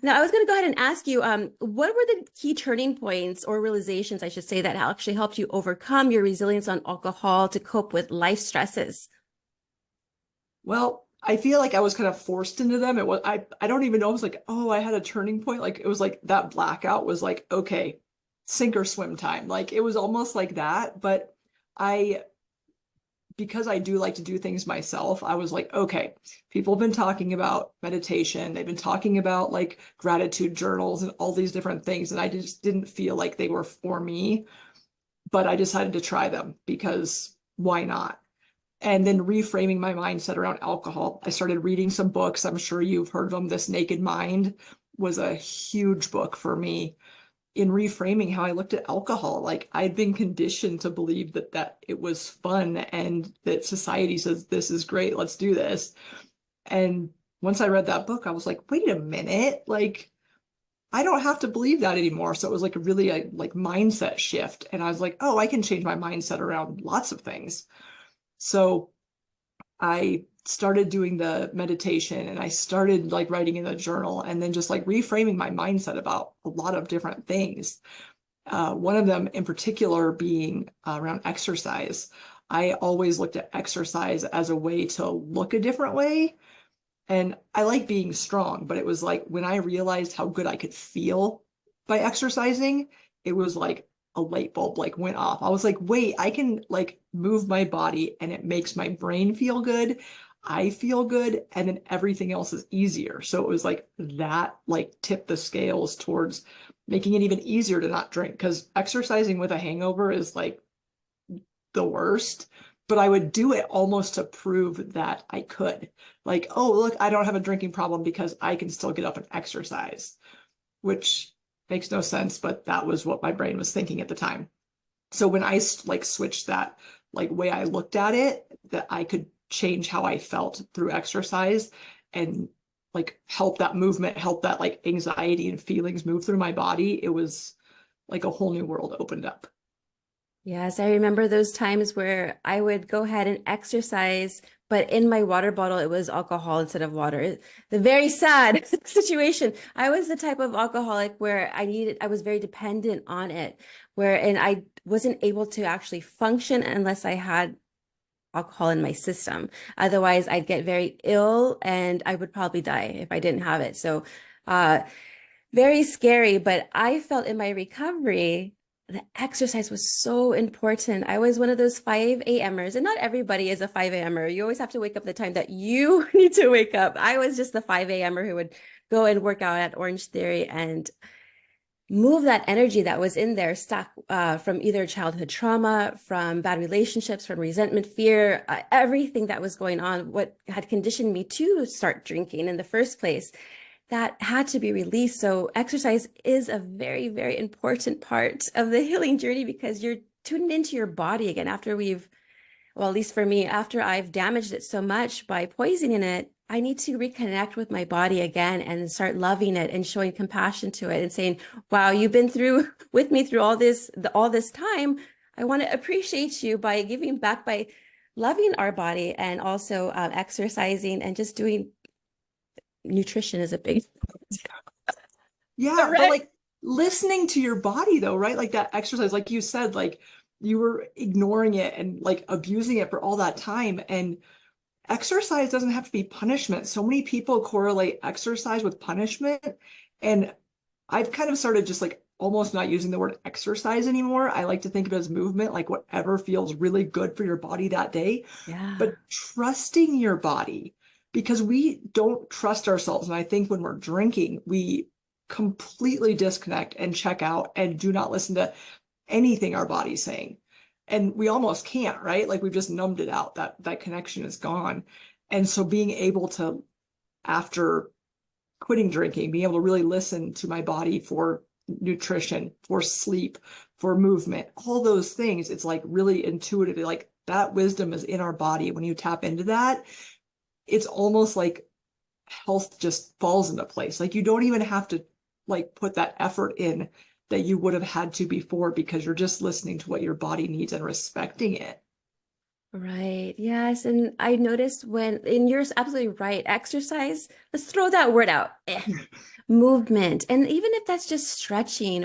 Now, I was going to go ahead and ask you, what were the key turning points or realizations, I should say, that actually helped you overcome your resilience on alcohol to cope with life stresses? Well, I feel like I was kind of forced into them. It was I don't even know. It was like, oh, I had a turning point. Like it was like that blackout was like, okay, sink or swim time. Like it was almost like that. But I because I do like to do things myself, I was like, okay, people have been talking about meditation. They've been talking about like gratitude journals and all these different things. And I just didn't feel like they were for me, but I decided to try them because why not? And then reframing my mindset around alcohol. I started reading some books. I'm sure you've heard of them. This Naked Mind was a huge book for me in reframing how I looked at alcohol. Like I'd been conditioned to believe that it was fun and that society says this is great, let's do this. And once I read that book, I was like, wait a minute, like I don't have to believe that anymore. So it was like a really like mindset shift. And I was like, oh, I can change my mindset around lots of things. So I started doing the meditation and I started like writing in a journal and then just like reframing my mindset about a lot of different things. One of them in particular being around exercise. I always looked at exercise as a way to look a different way. And I like being strong, but it was like when I realized how good I could feel by exercising, it was like a light bulb like went off. I was like, wait, I can like move my body and it makes my brain feel good. I feel good, and then everything else is easier. So it was like that like tipped the scales towards making it even easier to not drink because exercising with a hangover is like the worst, but I would do it almost to prove that I could. Like, oh, look, I don't have a drinking problem because I can still get up and exercise, which makes no sense, but that was what my brain was thinking at the time. So when I like switched that like way I looked at it, that I could change how I felt through exercise and like help that movement, help that like anxiety and feelings move through my body, it was like a whole new world opened up. Yes, I remember those times where I would go ahead and exercise, but in my water bottle, it was alcohol instead of water. The very sad situation. I was the type of alcoholic where I was very dependent on it, and I wasn't able to actually function unless I had alcohol in my system. Otherwise, I'd get very ill and I would probably die if I didn't have it. So, uh, very scary, but I felt in my recovery, the exercise was so important. I was one of those 5 a.m.ers, and not everybody is a 5 a.m.er. You always have to wake up the time that you need to wake up. I was just the 5 a.m.er who would go and work out at Orange Theory and move that energy that was in there, stuck from either childhood trauma, from bad relationships, from resentment, fear, everything that was going on, what had conditioned me to start drinking in the first place that had to be released. So exercise is a very, very important part of the healing journey because you're tuned into your body again after well, at least for me, after I've damaged it so much by poisoning it, I need to reconnect with my body again and start loving it and showing compassion to it and saying, wow, you've been through with me through all this time. I want to appreciate you by giving back by loving our body and also exercising and just doing nutrition is a big Yeah, but right. like listening to your body though, right? Like that exercise, like you said, like you were ignoring it and like abusing it for all that time. And exercise doesn't have to be punishment. So many people correlate exercise with punishment. And I've kind of started just like almost not using the word exercise anymore. I like to think of it as movement, like whatever feels really good for your body that day, Yeah. but trusting your body because we don't trust ourselves. And I think when we're drinking, we completely disconnect and check out and do not listen to anything our body's saying. And we almost can't, right? Like we've just numbed it out. That connection is gone. And so being able to, after quitting drinking, being able to really listen to my body for nutrition, for sleep, for movement, all those things, it's like really intuitively, like that wisdom is in our body. When you tap into that, it's almost like health just falls into place. Like you don't even have to like put that effort in that you would have had to before because you're just listening to what your body needs and respecting it. Right. Yes. And I noticed and you're absolutely right, exercise, let's throw that word out. Movement. And even if that's just stretching